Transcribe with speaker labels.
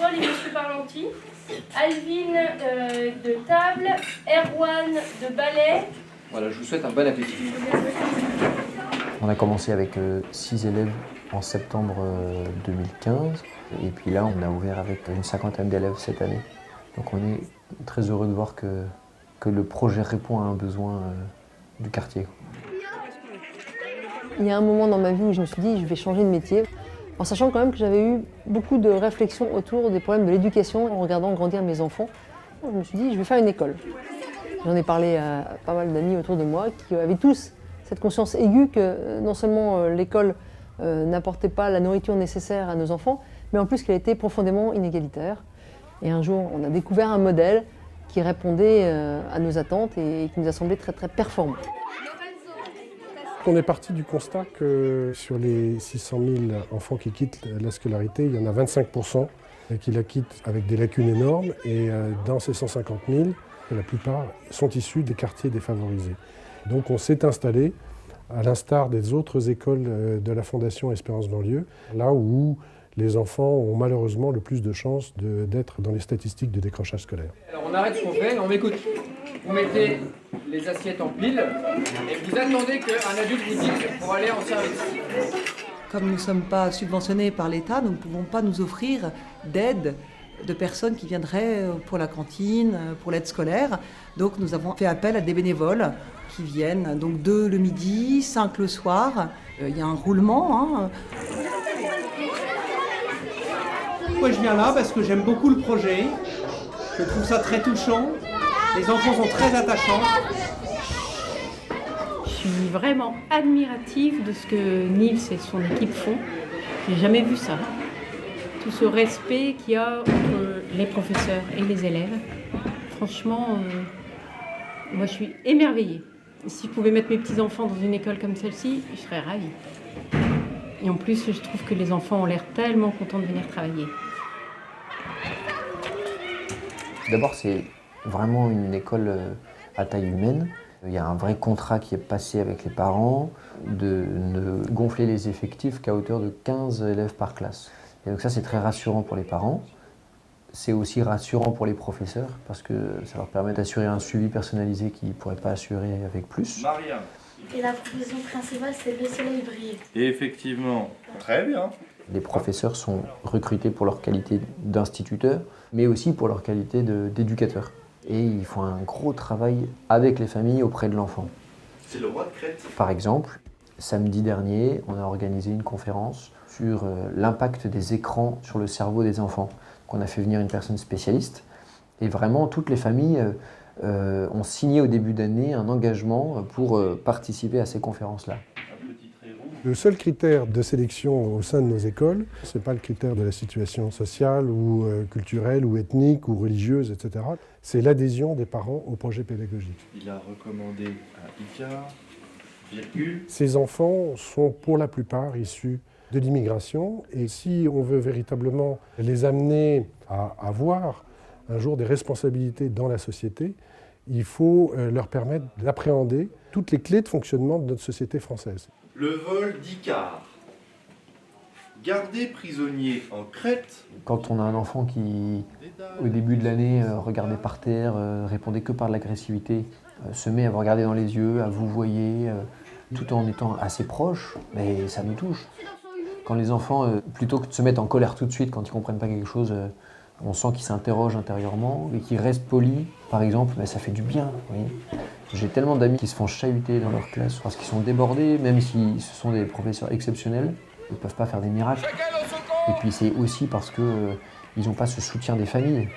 Speaker 1: Paul et Monsieur Parlanti, Alvin de table, Erwan de ballet.
Speaker 2: Voilà, je vous souhaite un bon appétit. On a commencé avec 6 élèves en septembre 2015. Et puis là, on a ouvert avec une cinquantaine d'élèves cette année. Donc on est très heureux de voir que le projet répond à un besoin du quartier.
Speaker 3: Il y a un moment dans ma vie où je me suis dit je vais changer de métier, en sachant quand même que j'avais eu beaucoup de réflexions autour des problèmes de l'éducation en regardant grandir mes enfants. Je me suis dit je vais faire une école. J'en ai parlé à pas mal d'amis autour de moi qui avaient tous cette conscience aiguë que non seulement l'école n'apportait pas la nourriture nécessaire à nos enfants, mais en plus qu'elle était profondément inégalitaire. Et un jour, on a découvert un modèle qui répondait à nos attentes et qui nous a semblé très très performant.
Speaker 4: On est parti du constat que sur les 600 000 enfants qui quittent la scolarité, il y en a 25% qui la quittent avec des lacunes énormes. Et dans ces 150 000, la plupart sont issus des quartiers défavorisés. Donc on s'est installé, à l'instar des autres écoles de la Fondation Espérance Banlieue, là où les enfants ont malheureusement le plus de chances d'être dans les statistiques de décrochage scolaire.
Speaker 2: Alors on arrête ce qu'on fait et on m'écoute. Vous mettez les assiettes en pile et vous attendez qu'un adulte vous dise pour aller en service.
Speaker 5: Comme nous ne sommes pas subventionnés par l'État, nous ne pouvons pas nous offrir d'aide de personnes qui viendraient pour la cantine, pour l'aide scolaire. Donc nous avons fait appel à des bénévoles qui viennent, donc 2 le midi, 5 le soir. Il y a un roulement.
Speaker 6: Moi je viens là parce que j'aime beaucoup le projet. Je trouve ça très touchant. Les enfants sont très attachants.
Speaker 7: Je suis vraiment admirative de ce que Nils et son équipe font. J'ai jamais vu ça. Tout ce respect qu'il y a entre les professeurs et les élèves. Franchement, moi je suis émerveillée. Si je pouvais mettre mes petits-enfants dans une école comme celle-ci, je serais ravie. Et en plus, je trouve que les enfants ont l'air tellement contents de venir travailler.
Speaker 2: D'abord, c'est vraiment une école à taille humaine. Il y a un vrai contrat qui est passé avec les parents de ne gonfler les effectifs qu'à hauteur de 15 élèves par classe. Et donc ça, c'est très rassurant pour les parents. C'est aussi rassurant pour les professeurs parce que ça leur permet d'assurer un suivi personnalisé qu'ils ne pourraient pas assurer avec plus.
Speaker 8: Maria.
Speaker 1: Et la profession principale, c'est le soleil brille.
Speaker 8: Et effectivement, très bien.
Speaker 2: Les professeurs sont recrutés pour leur qualité d'instituteurs, mais aussi pour leur qualité d'éducateurs. Et ils font un gros travail avec les familles auprès de l'enfant.
Speaker 8: C'est le roi de Crète.
Speaker 2: Par exemple, samedi dernier, on a organisé une conférence sur l'impact des écrans sur le cerveau des enfants. On a fait venir une personne spécialiste. Et vraiment, toutes les familles ont signé au début d'année un engagement pour participer à ces conférences-là.
Speaker 4: Le seul critère de sélection au sein de nos écoles, ce n'est pas le critère de la situation sociale ou culturelle ou ethnique ou religieuse, etc. C'est l'adhésion des parents au projet pédagogique.
Speaker 8: Il a recommandé un ICAR, virgule.
Speaker 4: Ces enfants sont pour la plupart issus de l'immigration et si on veut véritablement les amener à avoir un jour des responsabilités dans la société, il faut leur permettre d'appréhender toutes les clés de fonctionnement de notre société française.
Speaker 8: Le vol d'Icare. Gardé prisonnier en Crète.
Speaker 2: Quand on a un enfant qui, au début de l'année, regardait par terre, répondait que par de l'agressivité, se met à vous regarder dans les yeux, à vous voyer, tout en étant assez proche, mais ça nous touche. Quand les enfants, plutôt que de se mettre en colère tout de suite quand ils ne comprennent pas quelque chose, on sent qu'ils s'interrogent intérieurement et qu'ils restent polis, par exemple, ben ça fait du bien. Vous voyez. J'ai tellement d'amis qui se font chahuter dans leur classe parce qu'ils sont débordés, même si ce sont des professeurs exceptionnels, ils ne peuvent pas faire des miracles. Et puis c'est aussi parce qu'ils n'ont pas ce soutien des familles.